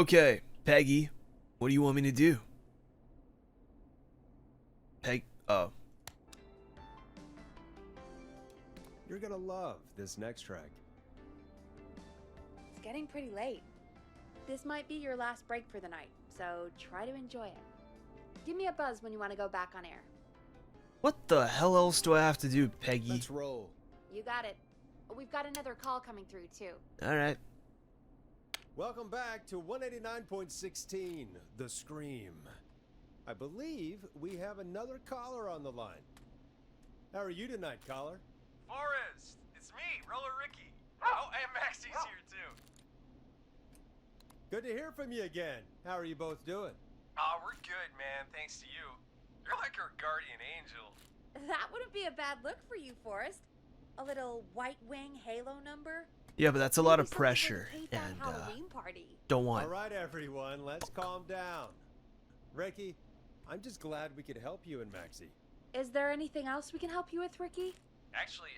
Okay, Peggy, what do you want me to do? Oh. You're gonna love this next track. It's getting pretty late. This might be your last break for the night, so try to enjoy it. Give me a buzz when you want to go back on air. What the hell else do I have to do, Peggy? Let's roll. You got it. We've got another call coming through, too. Alright. Welcome back to 189.16, The Scream. I believe we have another caller on the line. How are you tonight, caller? Forrest, it's me, Roller Ricky. Oh, and Maxie's here too. Good to hear from you again. How are you both doing? Oh, we're good, man, thanks to you. You're like our guardian angel. That wouldn't be a bad look for you, Forrest. A little white wing halo number. Yeah, but that's a lot Maybe of something pressure, with a paid-out and Halloween party. don't want. All right, everyone, let's calm down. Ricky, I'm just glad we could help you and Maxie. Is there anything else we can help you with, Ricky? Actually,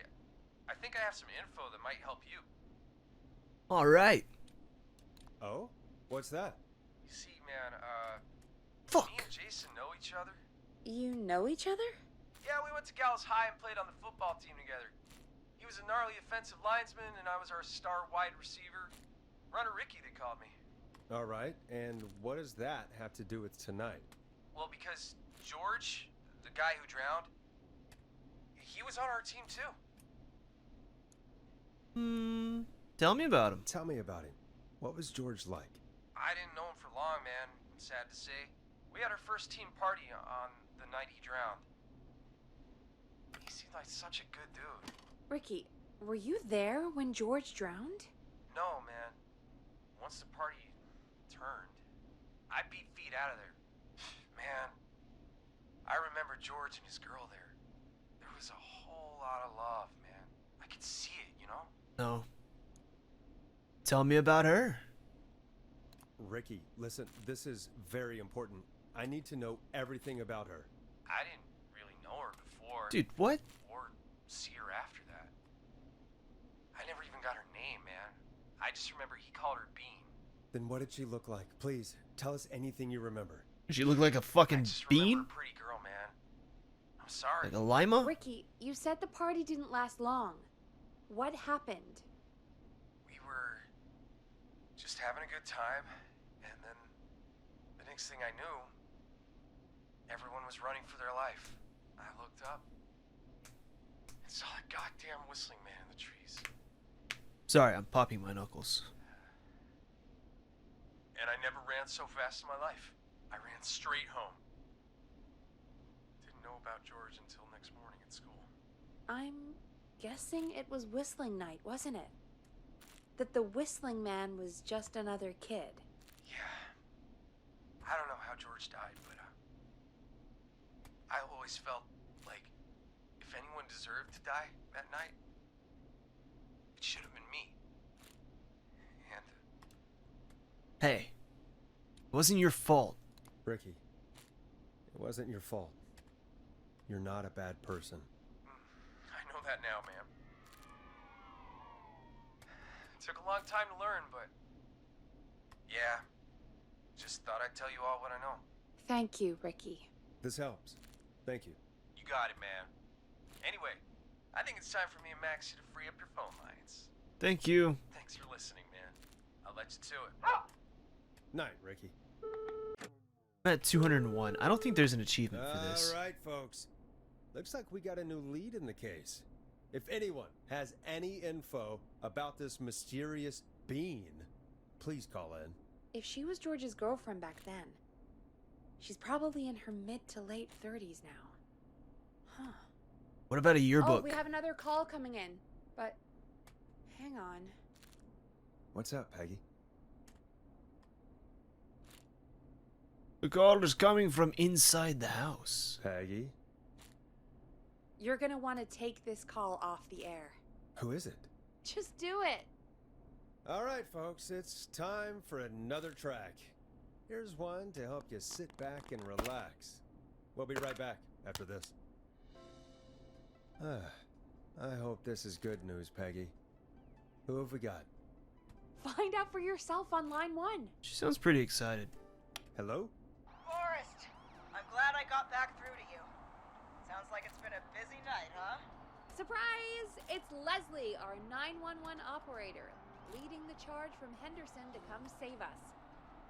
I think I have some info that might help you. Alright. Oh? What's that? You see, man, Fuck. me and Jason know each other. You know each other? Yeah, we went to Gallows High and played on the football team together. He was a gnarly offensive lineman, and I was our star wide receiver. Runner Ricky, they called me. All right, and what does that have to do with tonight? Well, because George, the guy who drowned, he was on our team too. Tell me about him. Tell me about him. What was George like? I didn't know him for long, man. Sad to say. We had our first team party on the night he drowned. He seemed like such a good dude. Ricky, were you there when George drowned? No, man. Once the party turned, I beat feet out of there. Man, I remember George and his girl there. There was a whole lot of love, man. I could see it, you know? No. Tell me about her. Ricky, listen, this is very important. I need to know everything about her. I didn't really know her before. Dude, what? Or see her after that. I never even got her name, man. I just remember he called her Bean. Then what did she look like? Please, tell us anything you remember. She looked like a I fucking just remember bean? a pretty girl, man. I'm sorry. Like a lima? Ricky, you said the party didn't last long. What happened? We were just having a good time, and then the next thing I knew, everyone was running for their life. I looked up and saw that goddamn whistling man in the trees. Sorry, I'm popping my knuckles. And I never ran so fast in my life. I ran straight home. Didn't know about George until next morning at school. I'm guessing it was whistling night, wasn't it? That the whistling man was just another kid. Yeah. I don't know how George died, but I always felt like if anyone deserved to die that night, it should have been me. And Hey, it wasn't your fault. Ricky, it wasn't your fault. You're not a bad person. I know that now, man. It took a long time to learn, but yeah, just thought I'd tell you all what I know. Thank you, Ricky. This helps. Thank you. You got it, man. Anyway, I think it's time for me and Maxie to free up your phone lines. Thank you. Thanks for listening, man. I'll let you to it. Night, Ricky. I'm at 201. I don't think there's an achievement for this. All right, folks. Looks like we got a new lead in the case. If anyone has any info about this mysterious being, please call in. If she was George's girlfriend back then, she's probably in her mid to late 30s now. Huh. What about a yearbook? Oh, we have another call coming in, but hang on. What's up, Peggy? The call is coming from inside the house. Peggy? You're gonna want to take this call off the air. Who is it? Just do it. All right, folks, it's time for another track. Here's one to help you sit back and relax. We'll be right back after this. I hope this is good news, Peggy. Who have we got? Find out for yourself on line 1. She sounds pretty excited. Hello? Forrest, I'm glad I got back through to you. Sounds like it's been a busy night, huh? Surprise! It's Leslie, our 911 operator, leading the charge from Henderson to come save us.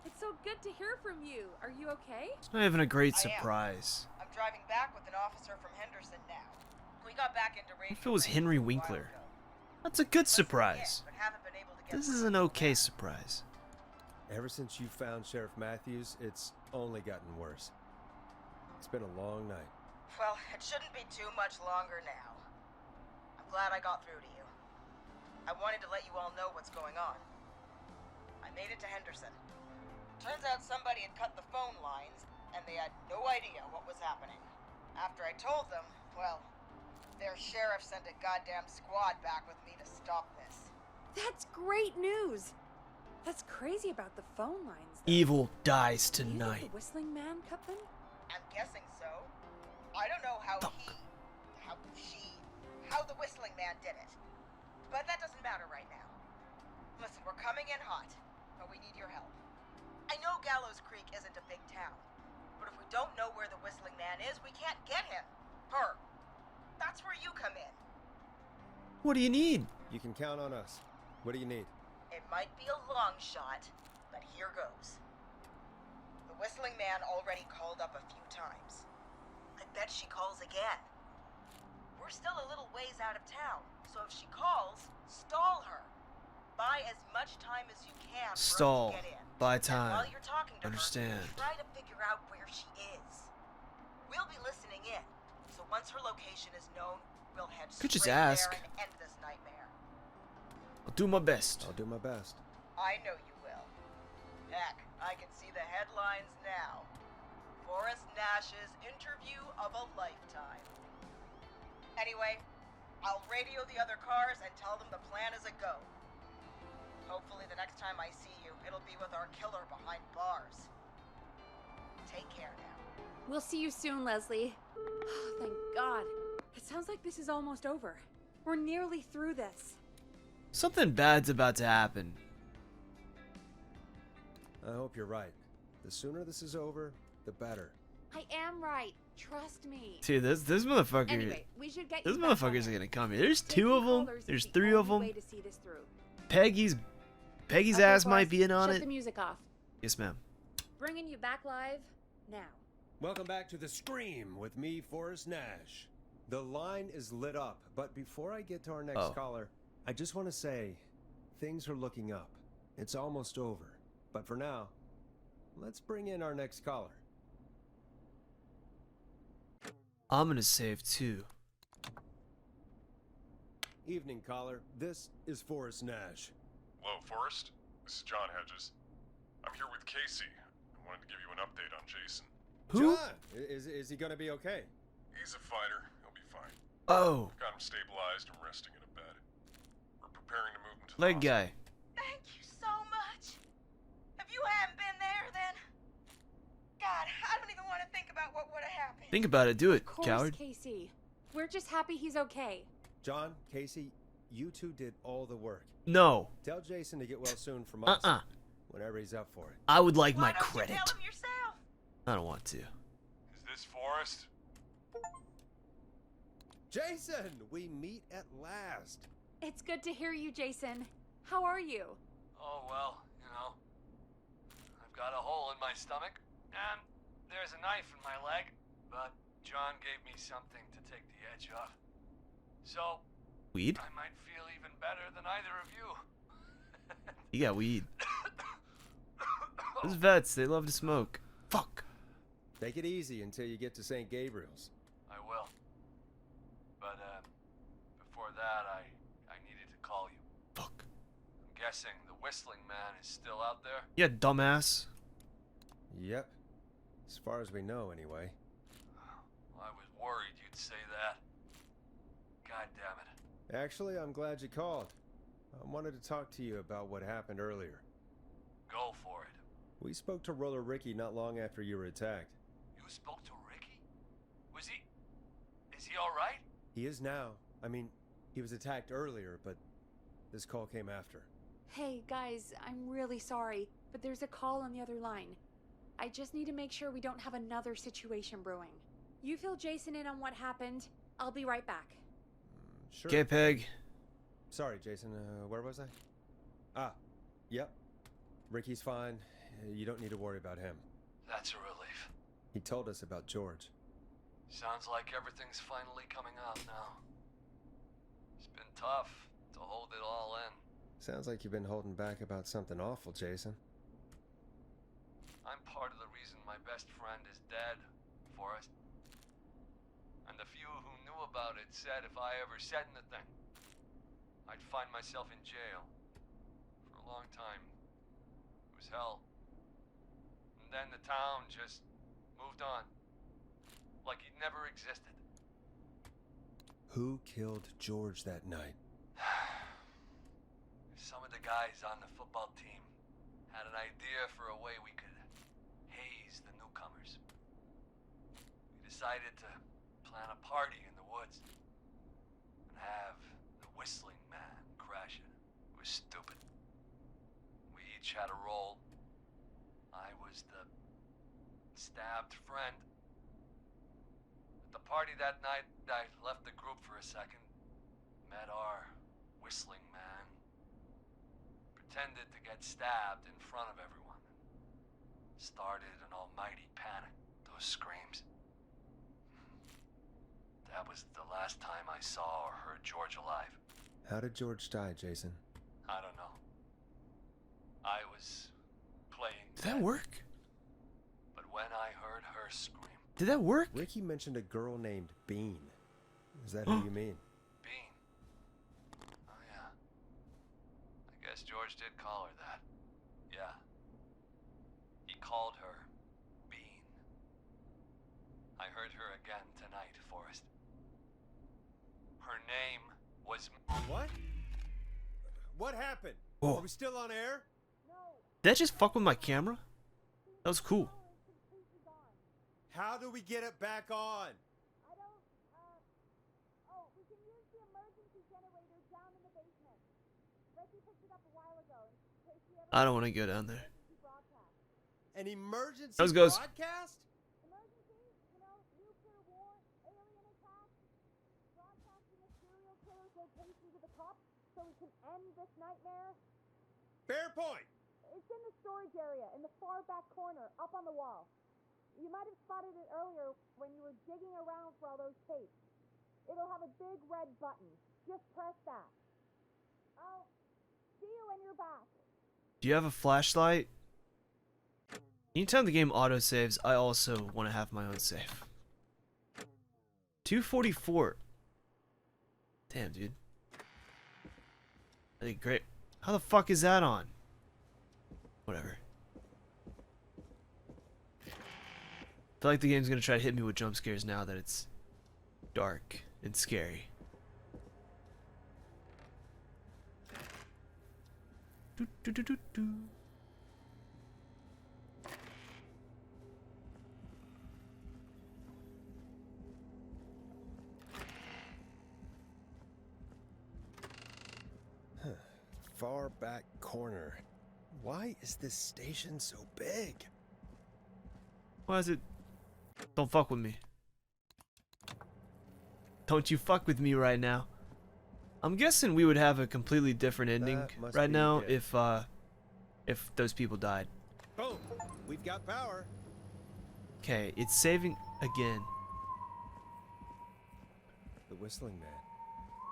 It's so good to hear from you. Are you okay? It's not even a great I am. surprise. I'm driving back with an officer from Henderson now. We got back into radio. What if it was range Henry a while Winkler? ago. That's a good Listening in, surprise. but haven't been able to get This through is an to okay them. surprise. Ever since you found Sheriff Matthews, it's only gotten worse. It's been a long night. Well, it shouldn't be too much longer now. I'm glad I got through to you. I wanted to let you all know what's going on. I made it to Henderson. Turns out somebody had cut the phone lines, and they had no idea what was happening. After I told them, well, their sheriff sent a goddamn squad back with me to stop this. That's great news. That's crazy about the phone lines. though. Evil dies Do you think tonight. the whistling man cut them? I'm guessing so. I don't know how Fuck. how the whistling man did it. But that doesn't matter right now. Listen, we're coming in hot, but we need your help. I know Gallows Creek isn't a big town, but if we don't know where the whistling man is, we can't get him. Her. That's where you come in. What do you need? You can count on us. What do you need? It might be a long shot, but here goes. The whistling man already called up a few times. I bet she calls again. We're still a little ways out of town, so if she calls, stall her. Buy as much time as you can for Stall. us to get in. Buy And while time. you're talking to Understand. her, try to figure out where she is. We'll be listening in, so once her location is known, we'll head Could just straight ask. there and end this nightmare. I'll do my best. I'll do my best. I know you will. Heck, I can see the headlines now. Forrest Nash's interview of a lifetime. Anyway, I'll radio the other cars and tell them the plan is a go. Hopefully the next time I see you, it'll be with our killer behind bars. Take care now. We'll see you soon, Leslie. Thank God. It sounds like this is almost over. We're nearly through this. Something bad's about to happen. I hope you're right. The sooner this is over, the better. I am right. Trust me. Dude, this motherfucker. Anyway, we should get This you back motherfucker's home. gonna come here. There's Taking two of them. callers is There's the 3 of only them. way to see this through. Peggy's Okay, ass might Forrest, be in on shut it. the music off. Yes, ma'am. Bringing you back live now. Welcome back to The Scream with me, Forrest Nash. The line is lit up, but before I get to our next Oh. caller, I just want to say things are looking up. It's almost over. But for now, let's bring in our next caller. I'm gonna save too. Evening, caller. This is Forrest Nash. Hello, Forrest. This is John Hedges. I'm here with Casey. I wanted to give you an update on Jason. Who? John! Is he gonna be okay? He's a fighter. He'll be fine. Oh, Got him stabilized and resting in a bed. We're preparing to move him to the leg hospital. guy. Thank you so much. If you hadn't been there, then... God, I don't even want to think about what would have happened. Think about it. Do it, Of course, coward. Casey. We're just happy he's okay. John, Casey, you two did all the work. No. Tell Jason to get well soon from us. Whenever he's up for it. I would like Why my don't you credit. tell him yourself? I don't want to. Is this Forrest? Jason, we meet at last. It's good to hear you, Jason. How are you? Oh, well, you know, I've got a hole in my stomach, and there's a knife in my leg, but John gave me something to take the edge off. So, Weed? I might feel even better than either of you. You got weed. Those vets, they love to smoke. Fuck. Take it easy until you get to St. Gabriel's. I will. But, before that, I needed to call you. Fuck. I'm guessing the whistling man is still out there? Yeah, dumbass. Yep. As far as we know, anyway. I was worried you'd say that. God damn it. Actually, I'm glad you called. I wanted to talk to you about what happened earlier. Go for it. We spoke to Roller Ricky not long after you were attacked. You spoke to Ricky? Was he... Is he alright? He is now. I mean, he was attacked earlier, but this call came after. Hey, guys, I'm really sorry, but there's a call on the other line. I just need to make sure we don't have another situation brewing. You fill Jason in on what happened. I'll be right back. Sure. Okay, Peg. Sorry, Jason. Where was I? Ah, yep. Ricky's fine. You don't need to worry about him. That's a relief. He told us about George. Sounds like everything's finally coming out now. It's been tough to hold it all in. Sounds like you've been holding back about something awful, Jason. I'm part of the reason my best friend is dead, Forrest. And the few who knew about it said if I ever said anything, I'd find myself in jail. For a long time. It was hell. And then the town just moved on. Like he'd never existed. Who killed George that night? Some of the guys on the football team had an idea for a way we could haze the newcomers. We decided to plan a party in the woods and have the whistling man crash it. It was stupid. We each had a role. I was the stabbed friend. At the party that night, I left the group for a second, met our whistling man, pretended to get stabbed in front of everyone, started an almighty panic. Those screams. That was the last time I saw or heard George alive. How did George die, Jason? I don't know. I was playing Did that dead, work? but when I heard her scream, Did that work? Ricky mentioned a girl named Bean. Is that who you mean? Bean. Oh yeah. I guess George did call her that. Yeah. He called her Bean. I heard her again tonight, Forrest. Her name was... What? What happened? Oh. Are we still on air? Did that just fuck with my camera? That was cool. How do we get it back on? We can use the emergency generator down in the basement. Reggie picked it up a while ago in case we ever I don't want to go down there. broadcast. An emergency How's it goes? broadcast? Emergency? You know, nuclear war, alien attack, broadcasting a serial killer's location to the cops so we can end this nightmare. Fair point. It's in the storage area in the far back corner, up on the wall. You might have spotted it earlier when you were digging around for all those tapes. It'll have a big red button. Just press that. I'll see you when you're back. Do you have a flashlight? Anytime the game autosaves, I also want to have my own save. 244. Damn, dude. I think great. How the fuck is that on? Whatever. I feel like the game's gonna try to hit me with jump scares now that it's dark and scary. Do, do, do, do, do. Far back corner. Why is this station so big? Why is it? Don't fuck with me. Don't you fuck with me right now. I'm guessing we would have a completely different ending That must right be now it. if those people died. Boom. We've got power. Okay, it's saving again. The whistling man.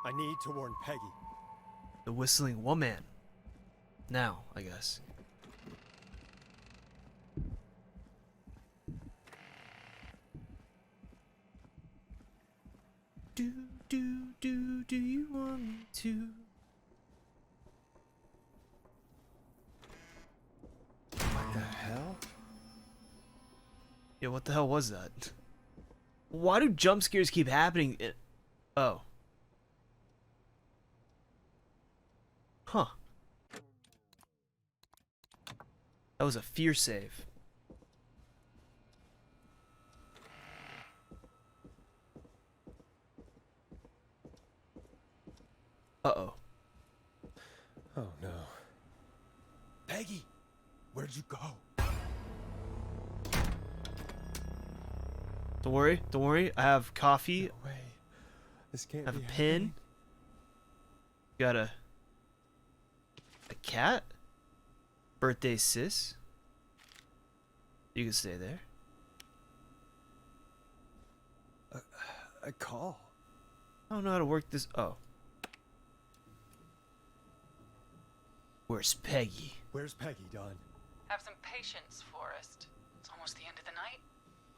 I need to warn Peggy. The whistling woman. Now, I guess. Do you want me to? What the hell? Yeah, what the hell was that? Why do jump scares keep happening? Oh. Huh. That was a fear save. Uh-oh. Oh no. Peggy, where'd you go? Don't worry, don't worry. I have coffee. No way. This can't I have be a pin. happening. Got a cat. Birthday sis. You can stay there. A call. I don't know how to work this. Oh. Where's Peggy? Where's Peggy, Don? Have some patience, Forrest. It's almost the end of the night,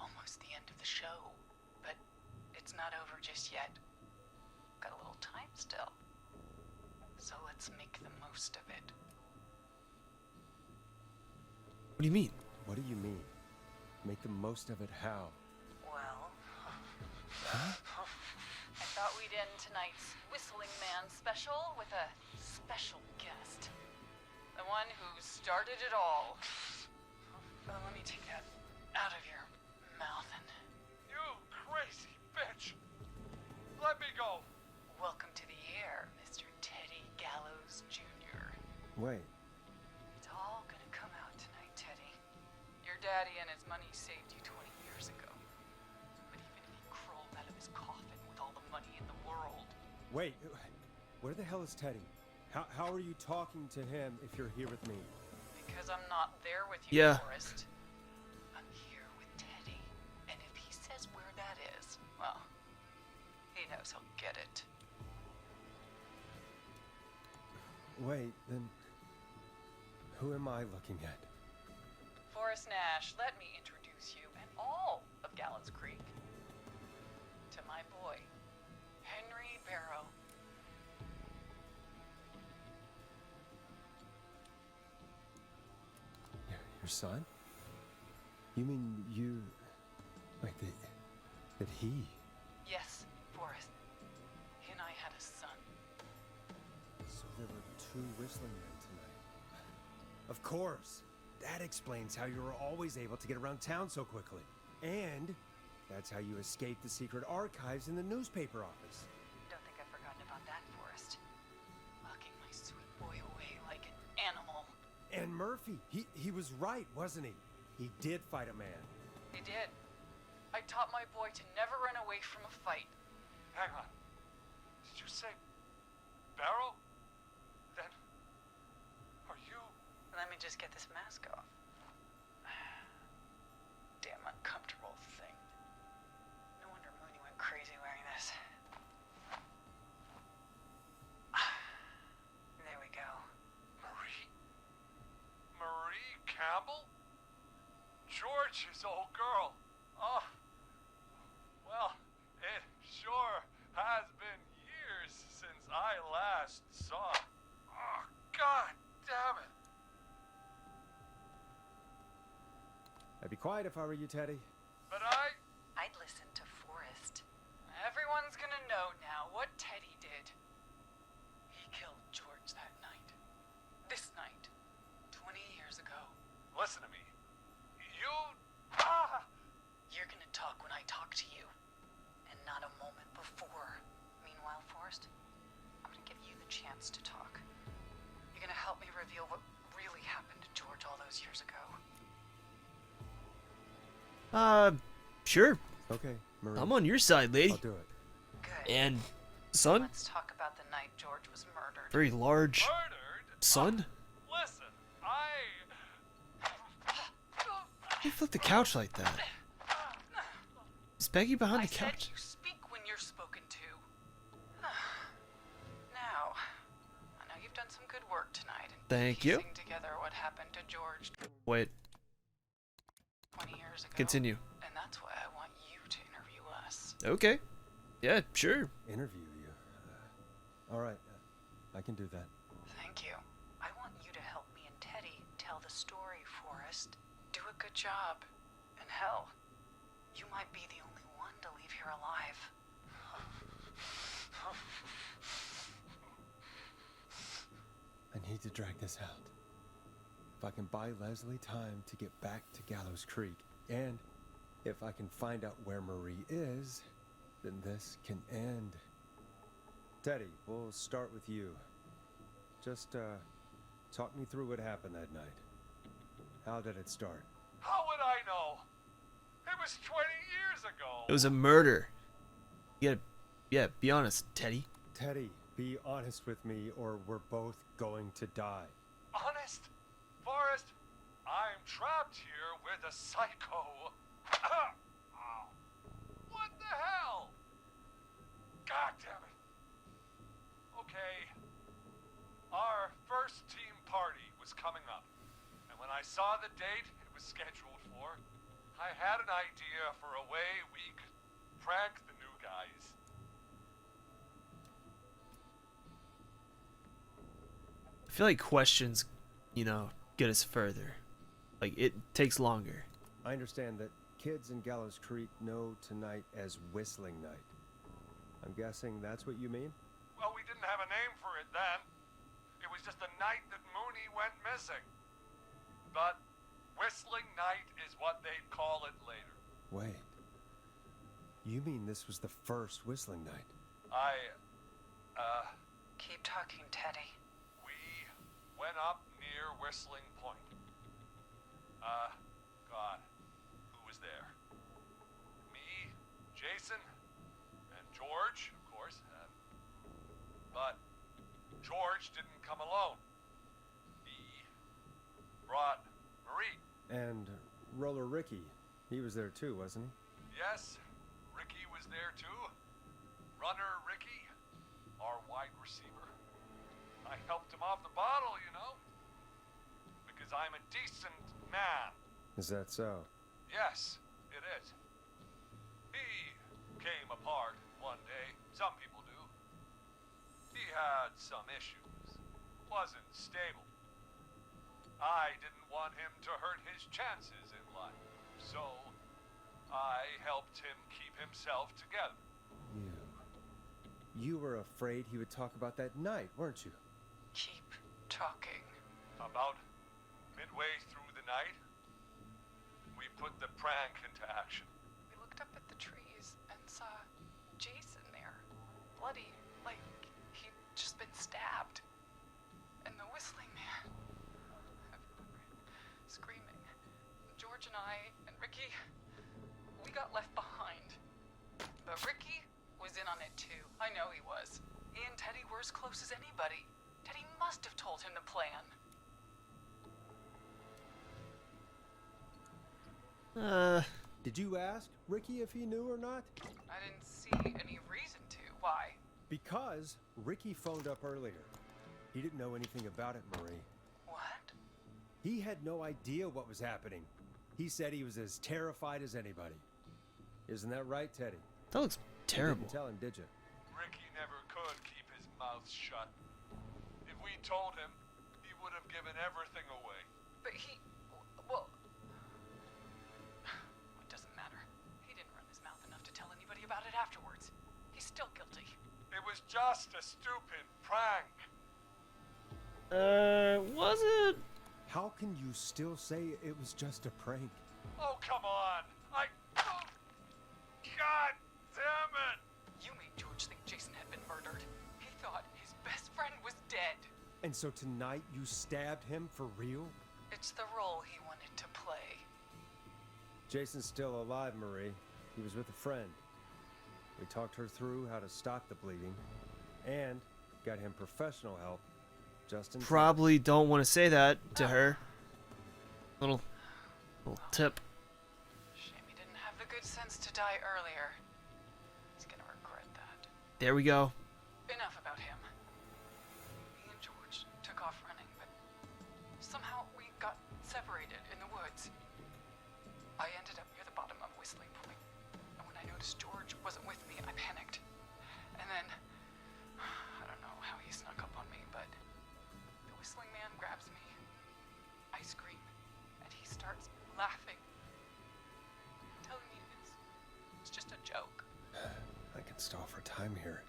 almost the end of the show. But it's not over just yet. Got a little time still. So let's make the most of it. What do you mean? What do you mean? Make the most of it how? Well, Huh? I thought we'd end tonight's Whistling Man special with a special guest. The one who started it all. Let me take that out of your mouth and You crazy bitch! Let me go! welcome to the air, Mr. Teddy Gallows Jr. Wait. It's all gonna come out tonight, Teddy. Your daddy and his money saved you 20 years ago. But even if he crawled out of his coffin with all the money in the world, Wait. Where the hell is Teddy? How are you talking to him if you're here with me? because I'm not there with you, Yeah. Forrest. I'm here with Teddy. And if he says where that is, well, he knows he'll get it. Wait, then who am I looking at? Forrest Nash, let me introduce you and all of Gallows Creek to my boy, Henry Barrow. Your son? You mean you... Wait, that he... Yes, Forrest. He and I had a son. So there were two whistling men tonight. Of course. That explains how you were always able to get around town so quickly. And that's how you escaped the secret archives in the newspaper office. Don't think I've forgotten about that, Forrest. Locking my sweet boy away like an animal. And Murphy, he was right, wasn't he? He did fight a man. He did. I taught my boy to never run away from a fight. Hang on. Did you say Barrow? Then are you? Let me just get this mask off. Damn uncomfortable thing. No wonder Mooney went crazy wearing this. There we go. Marie? Marie Campbell? George's old girl. Oh. Well, it sure has been years since I last saw. Oh, God damn it. I'd be quiet if I were you, Teddy. But I'd listen to Forrest. Everyone's gonna know now what Teddy did. He killed George that night. This night. 20 years ago. listen to me. You're gonna talk when I talk to you. And not a moment before. Meanwhile, Forrest, I'm gonna give you the chance to talk. You're gonna help me reveal what really happened to George all those years ago. Sure. Okay, Marie. I'm on your side, lady. I'll do it. Good. And son, Let's talk about the night George was murdered. very large Murdered? son. Listen, You flipped the couch like that. Is Peggy behind I the said couch? you speak when you're spoken to. Now, I know you've done some good work tonight. In Thank you. piecing together what happened to George Wait, 20 years ago. continue. And that's why I want you to interview us. Okay. Yeah, sure. Interview you. All right, I can do that. Thank you. I want you to help me and Teddy tell the story, Forrest. Do a good job. And hell, you might be the only one to leave here alive. I need to drag this out. If I can buy Leslie time to get back to Gallows Creek, and if I can find out where Marie is, then this can end. Teddy, we'll start with you. Just Talk me through what happened that night. How did it start? How would I know? It was 20 years ago. It was a murder. You gotta, yeah, be honest, Teddy. Teddy, be honest with me or we're both going to die. Honest? Forrest, I'm trapped here with a psycho. Ow. What the hell? God damn it. Okay. Our first team party was coming up. And when I saw the date it was scheduled for, I had an idea for a way we could prank the new guys. I feel like questions, you know, get us further. Like, it takes longer. I understand that kids in Gallows Creek know tonight as Whistling Night. I'm guessing that's what you mean? Well, we didn't have a name for it then. It was just the night that Mooney went missing. But Whistling Night is what they'd call it later. Wait. You mean this was the first Whistling Night? Keep talking, Teddy. We went up near Whistling Point. God, who was there? Me, Jason, and George, of course. But George didn't come alone. He brought Marie. And Roller Ricky. He was there too, wasn't he? Yes, Ricky was there too. Runner Ricky, our wide receiver. I helped him off the bottle, you know. Because I'm a decent man. Is that so? Yes, it is. He came apart one day. Some people do. He had some issues. Wasn't stable. I didn't want him to hurt his chances in life. So, I helped him keep himself together. You were afraid he would talk about that night, weren't you? Keep talking. About midway through the night, we put the prank into action. We looked up at the trees and saw Jason there. Bloody, like he'd just been stabbed. And the whistling man. Everyone ran, screaming. George and I and Ricky, we got left behind. But Ricky was in on it too. I know he was. He and Teddy were as close as anybody. Teddy must have told him the plan. Did you ask Ricky if he knew or not? I didn't see any reason to. Why? Because Ricky phoned up earlier. He didn't know anything about it, Marie. What? He had no idea what was happening. He said he was as terrified as anybody. Isn't that right, Teddy? That looks terrible. You didn't tell him, did you? Ricky never could keep his mouth shut. If we told him, he would have given everything away. But he... well... It doesn't matter. He didn't run his mouth enough to tell anybody about it afterwards. He's still guilty. It was just a stupid prank. Was it? How can you still say it was just a prank? Oh, come on. Oh, God damn it. You made George think Jason had been murdered. He thought his best friend was dead. And so tonight you stabbed him for real? It's the role he wanted to play. Jason's still alive, Marie. He was with a friend. We talked her through how to stop the bleeding and got him professional help just in time. Probably don't want to say that to her. Little tip. Shame he didn't have the good sense to die earlier. He's gonna regret that. There we go. Enough about him. Me and George took off running, but somehow we got separated in the woods. I ended up near the bottom of Whistling Point, and when I noticed George wasn't with me, I panicked. And then, I don't know how he snuck up on me, but the whistling man grabs me. I scream, and he starts laughing. I'm telling you, it's just a joke. I can stall for time here.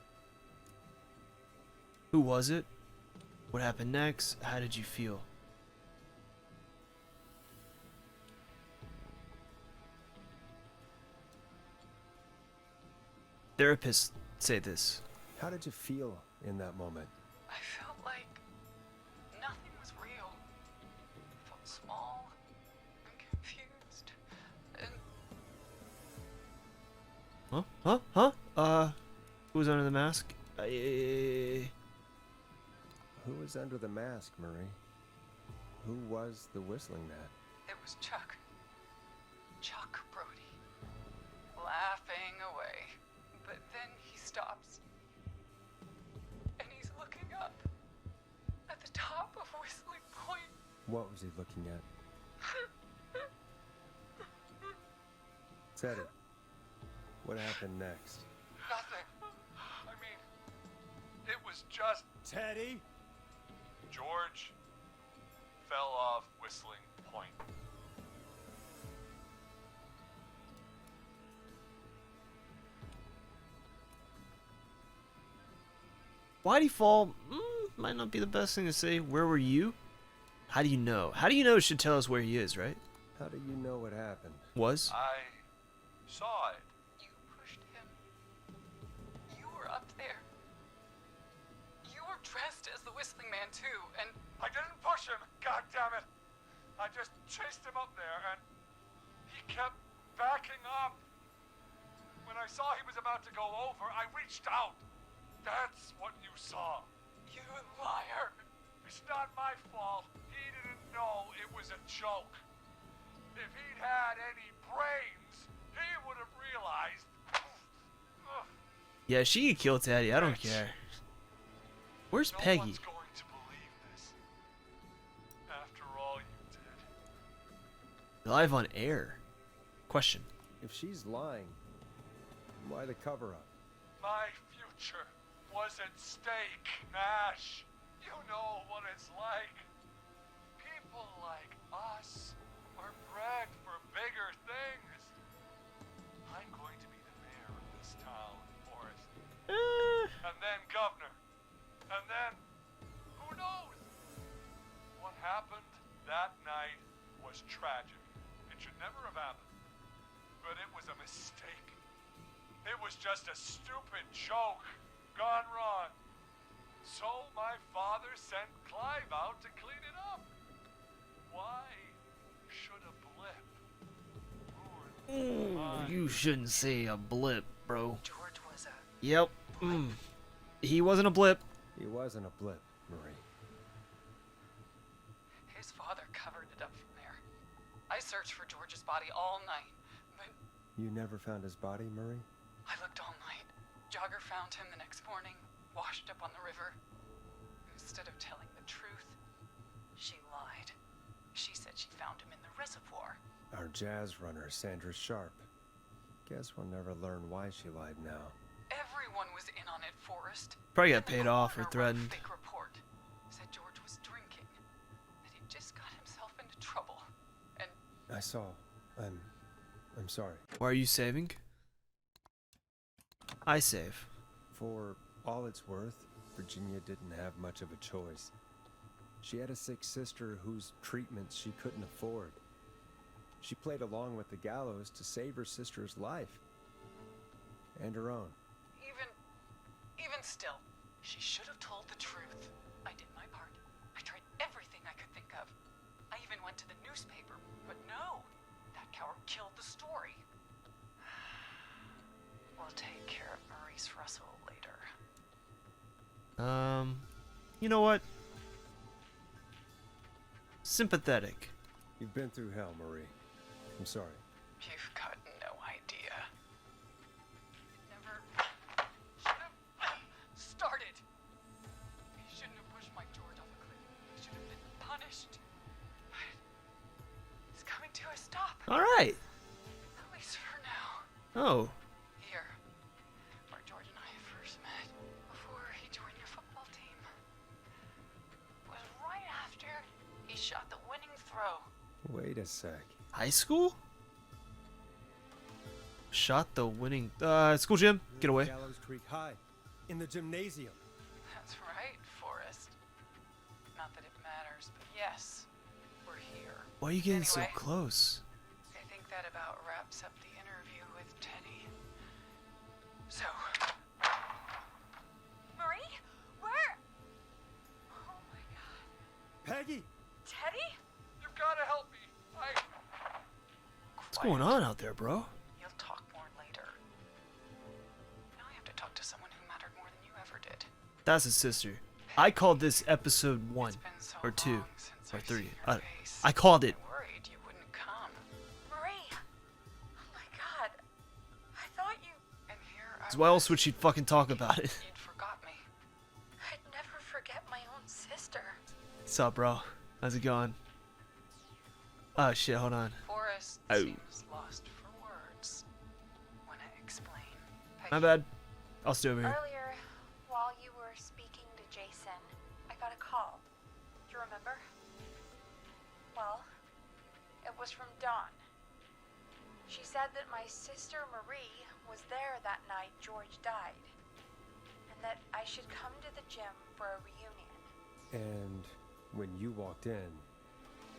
Who was it? What happened next? How did you feel? Therapists say this. How did you feel in that moment? I felt like nothing was real. Who was under the mask? Who was under the mask, Marie? Who was the whistling man? It was Chuck. Chuck Brody. Laughing away. But then he stops. And he's looking up. At the top of Whistling Point. What was he looking at? Teddy, what happened next? Nothing. I mean, it was just Teddy? George fell off Whistling Point. Why'd he fall? Might not be the best thing to say. Where were you? How do you know? How do you know it should tell us where he is, right? How do you know what happened? Was? I saw it. You pushed him. You were up there. You were dressed as the Whistling Man too, and I didn't push him, god damn it. I just chased him up there and he kept backing up. When I saw he was about to go over, I reached out. That's what you saw. you liar. It's not my fault. He didn't know it was a joke. If he'd had any brains, he would have realized. Yeah, she could kill Teddy. I don't care. Where's No Peggy? one's going to believe this. After all you did. Live on air. Question. If she's lying, why the cover-up? My future was at stake, Nash. You know what it's like. People like us are bred for bigger things. I'm going to be the mayor of this town, Forrest. And then governor. And then, who knows? What happened that night was tragic. It should never have happened. But it was a mistake. It was just a stupid joke gone wrong. So my father sent Clive out to clean it up. Why should a blip ruin my... You shouldn't say a blip, bro. George was a Yep. He wasn't a blip. He wasn't a blip, Marie. His father covered it up from there. I searched for George's body all night, but You never found his body, Marie? I looked all night. Jogger found him the next morning, washed up on the river. Instead of telling the truth, she lied. She said she found him in the reservoir. Our jazz runner, Sandra Sharp. Guess we'll never learn why she lied now. Everyone was in on it, Forrest. Probably got Even the paid off or coroner wrote a threatened. fake report. Said George was drinking. That he just got himself into trouble. And I saw. I'm sorry. Why are you saving? I save. For all it's worth, Virginia didn't have much of a choice. She had a sick sister whose treatments she couldn't afford. She played along with the gallows to save her sister's life. And her own. even still, she should have told the truth. I did my part. I tried everything I could think of. I even went to the newspaper, but no. That coward killed the story. We'll take care of Maurice Russell later. You know what? Sympathetic. You've been through hell, Marie. I'm sorry. You've got no idea. Never should have started. He shouldn't have pushed my George off a cliff. He should have been punished. But it's coming to a stop. Alright. At least for now. Oh. Here, where George and I first met, before he joined your football team, was right after he shot the winning throw. Wait a sec. High school? Shot the winning... school gym. Get away. Gallows Creek High. In the gymnasium. That's right, Forrest. Not that it matters, but yes, we're here. Why are you getting so Anyway. close? I think that about wraps up the interview with Teddy. So, Marie, where? Oh my God, Peggy! Teddy? You've got to help me. What's going on out there, bro? You'll talk more later. That's his sister. I called this episode 1 It's been so or 2 long since or I've 3. seen your face. I called it. I worried you wouldn't come. Marie! Oh my god. I thought you... And here I Cause why else was. would she fucking talk about it? You'd forgot me. I'd never forget my own sister. What's up, bro? How's it going? Oh shit, hold on. Forrest Oh. seems lost for words when I explain. My Peggy, bad. I'll stay over here. Earlier, while you were speaking to Jason, I got a call. Do you remember? Well, it was from Dawn. She said that my sister Marie was there that night George died, and that I should come to the gym for a reunion. And when you walked in,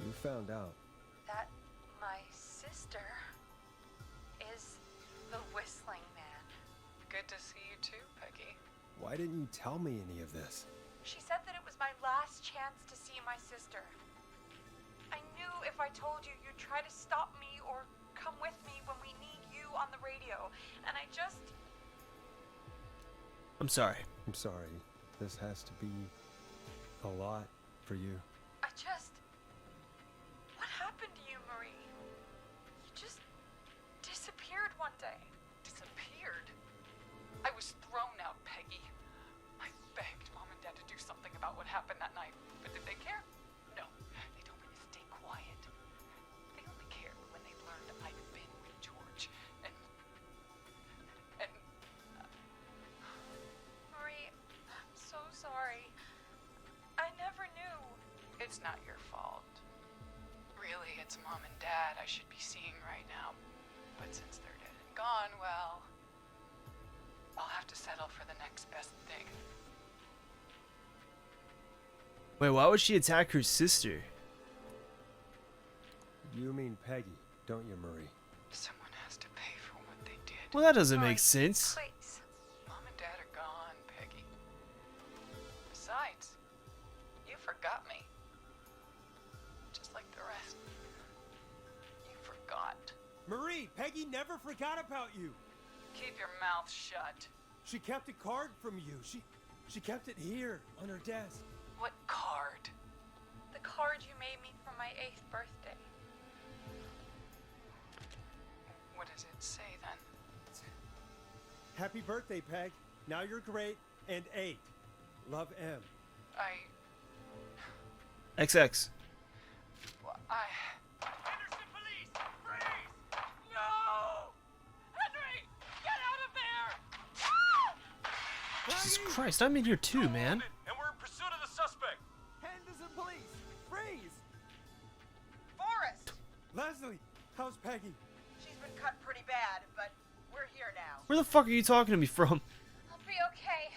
you found out. That my sister is the Whistling Man. good to see you too, Peggy. Why didn't you tell me any of this? She said that it was my last chance to see my sister. I knew if I told you, you'd try to stop me or come with me when we need you on the radio. And I just... I'm sorry. I'm sorry. This has to be a lot for you. What happened to you, Marie? You just disappeared one day. Disappeared? I was thrown out, Peggy. I begged Mom and Dad to do something about what happened that night, but did they care? No, they told me to stay quiet. They only cared when they learned I'd been with George, and Marie, I'm so sorry. I never knew. it's not your fault. Really, it's Mom and Dad I should be seeing right now, but since they're dead and gone, well, I'll have to settle for the next best thing. Wait, why would she attack her sister? You mean Peggy, don't you, Marie? Someone has to pay for what they did. Well, that doesn't Marie, make sense. Please. Mom and Dad are gone, Peggy. Besides, you forgot me. Just like the rest. You forgot. Marie, Peggy never forgot about you. Keep your mouth shut. She kept a card from you. She kept it here on her desk. What card? The card you made me for my 8th birthday. What does it say then? Happy birthday, Peg. Now you're great and 8. Love, M. XX. Henderson police! Freeze! No! Henry! Get out of there! Jesus Christ, I'm in here too, man. And we're in pursuit of the suspect. Henderson police! Freeze! Forrest! Leslie, how's Peggy? She's been cut pretty bad, but we're here now. Where the fuck are you talking to me from? I'll be okay.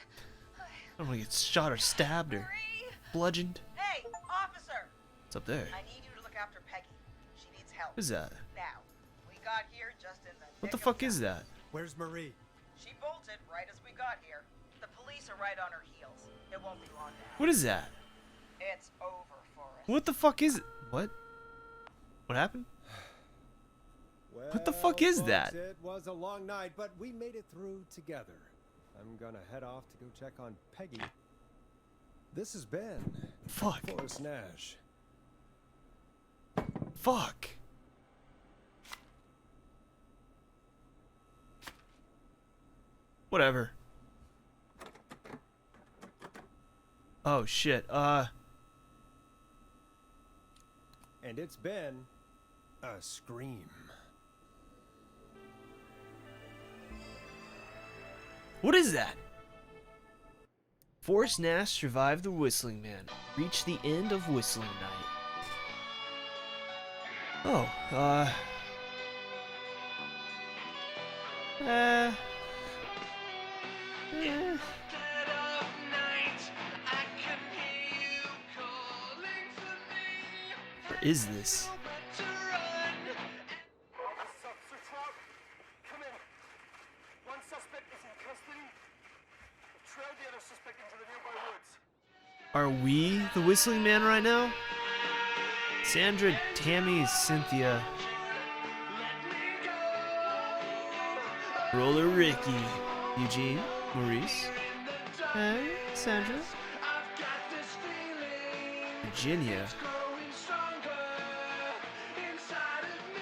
I don't want to get shot or stabbed or Marie! bludgeoned. Hey, officer! What's up there? I need you to look after Peggy. She needs help. What is that? Now, we got here just in the What the nick of fuck is time. that? Where's Marie? She bolted right as we got here. The police are right on her heels. It won't be long now. What is that? It's over, Forrest. What the fuck is it? What? What happened? What the fuck is folks, that? It was a long night, but we made it through together. I'm gonna head off to go check on Peggy. This has been Fuck. Forrest Nash. Fuck. Whatever. Oh shit. And it's been a scream. What is that? Forrest Nash survived the Whistling Man. Reached the end of Whistling Night. Oh, Where is this? Come in. One suspect is in custody. Trail the other suspect into the nearby woods. Are we the Whistling Man right now? Sandra, Tammy, Cynthia. Roller Ricky, Eugene, Maurice. Hey, Sandra. Virginia.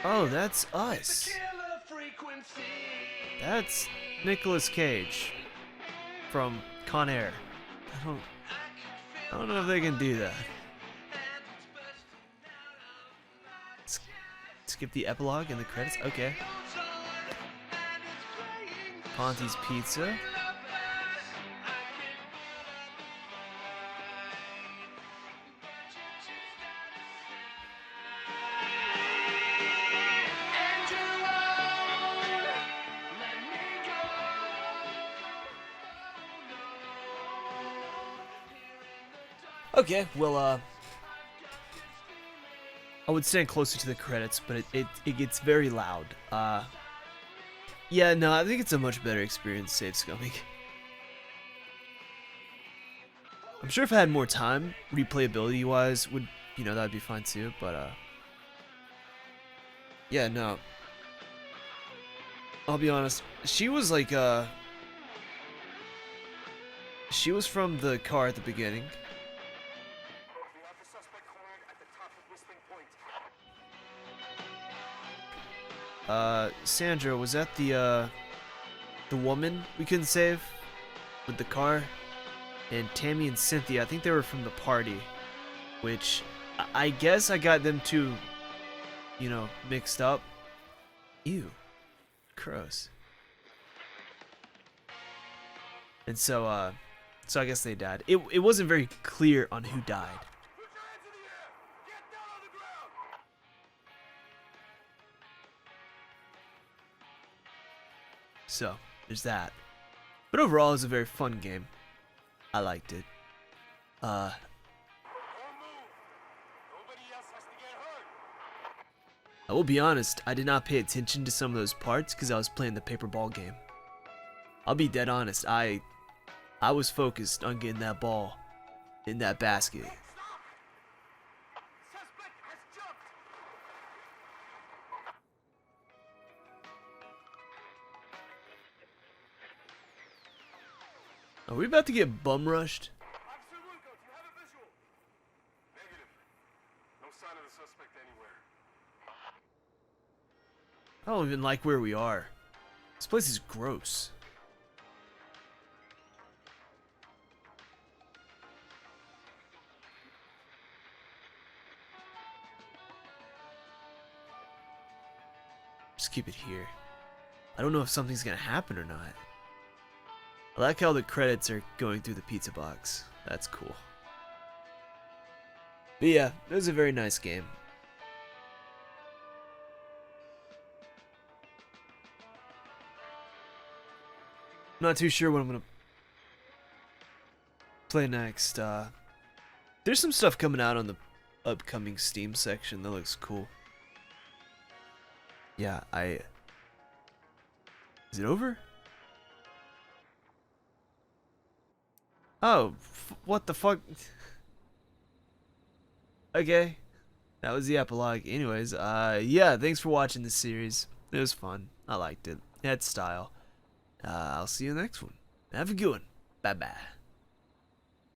Oh, that's us. That's Nicolas Cage from Con Air. I don't know if they can do that. Skip the epilogue and the credits. Okay. Ponty's Pizza. Okay, well, I would stand closer to the credits, but it gets very loud. Yeah, no, I think it's a much better experience, save scumming. I'm sure if I had more time, replayability-wise, that'd be fine too, but, yeah, no. I'll be honest, she was like, she was from the car at the beginning. Sandra, was that the woman we couldn't save with the car? And Tammy and Cynthia, I think they were from the party, which I guess I got them two, mixed up. Ew. Gross. And so I guess they died. It wasn't very clear on who died. So, there's that. But overall, it was a very fun game. I liked it. I will be honest, I did not pay attention to some of those parts because I was playing the paper ball game. I'll be dead honest, I was focused on getting that ball in that basket. Are we about to get bum rushed? I don't even like where we are. This place is gross. Just keep it here. I don't know if something's gonna happen or not. I like how the credits are going through the pizza box. That's cool. But yeah, it was a very nice game. Not too sure what I'm gonna play next. There's some stuff coming out on the upcoming Steam section that looks cool. Yeah, is it over? Oh, what the fuck? Okay, that was the epilogue. Anyways, yeah, thanks for watching this series. It was fun. I liked it. It had style. I'll see you in the next one. Have a good one. Bye-bye.